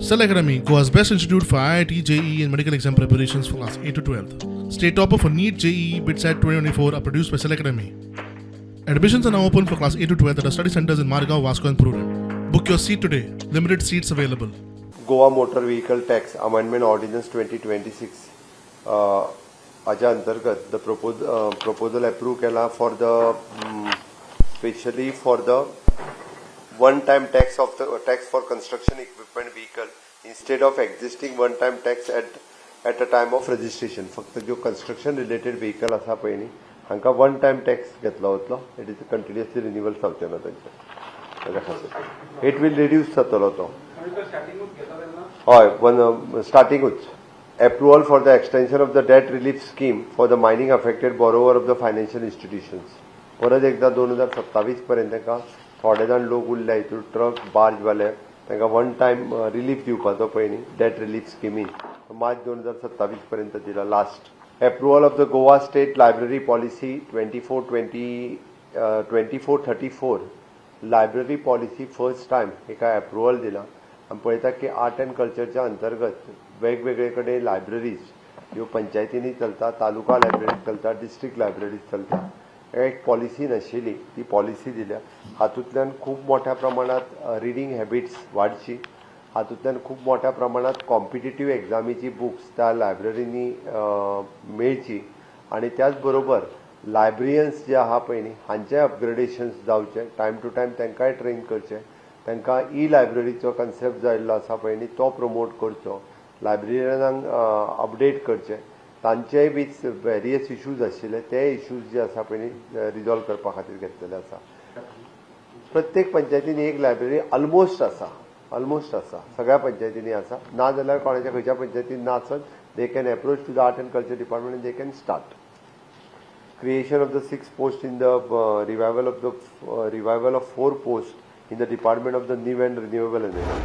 Cell Academy, Goa's best institute for IIT, JEE and medical exam preparations for class 8 to 12th. State topper for NEET, JEE, BITSAT 2024 are produced by Cell Academy. Admissions are now open for class 8 to 12th at our study centers in Margao, Vasco and Prudent. Book your seat today. Limited seats available. Goa Motor Vehicle Tax Amendment Ordinance 2026 हाच्या अंतर्गत the proposal approved केला for the specially for the one-time tax of the tax for construction equipment vehicle instead of existing one-time tax at a time of registration. फक्त जो construction related vehicle असा पयनी हांका one time tax घेतलो वतलो. It is continuously renewal जावचे ना त्यांचे. It will reduce जातलो तो. हय पण स्टार्टिंगूच. Approval for the extension of the debt relief scheme for the mining affected borrower of the financial institutions. परत एकदा 2027 पर्यंत तांकां थोडे जाण लोक उरले हितून ट्रक बार्ज वाले तांकां वन टायम रिलीफ दिवपाचो पयलीं डेट रिलीफ स्किमीन मार्च 2027 पर्यंत दिला last. Approval of the Goa State Library Policy 2434 Library Policy first time एका अप्रुवल दिला. आमी पळयता की आर्ट एंड कल्चरच्या अंतर्गत वेगवेगळे कडेन लायब्ररीज ह्यो पंचायतींनी चलता, तालुका लायब्ररीज चलता, डिस्ट्रिक्ट लायब्ररीज चलता. एक पॉलिसी नाशिल्ली ती पॉलिसी दिल्या. हातूंतल्यान खूब मोठ्या प्रमाणात रिडींग हॅबिट्स वाडची. हातूंतल्यान खूब मोठ्या प्रमाणात कॉम्पिटिटीव एग्जामीची बुक्स त्या लायब्ररींनी मेळची आनी त्याच बरोबर लायब्रियन्स जे आहा पळय न्ही हांचे अपग्रेडेशन्स जावचे. टायम टू टायम तांकांय ट्रेन करचे. तांकां ई लायब्ररीचो कन्सेप्ट जाल्लो आसा पळय न्ही तो प्रमोट करचो. लायब्ररियनांक अपडेट करचे. तांचेय बी वेरियस इश्यूज आशिल्ले ते इश्यूज जे आसा पळय न्ही रिजॉल्व करपा खातीर घेतलेले आसा. प्रत्येक पंचायतींनी एक लायब्ररी ऑलमोस्ट आसा सगळ्या पंचायतींनी आसा. ना जाल्यार कोणाच्या खंयच्या पंचायतीन ना आसत they can approach to the art and culture department and they can start. Creation of the 6 posts in the revival of 4 posts in the Department of the New and Renewable Energy.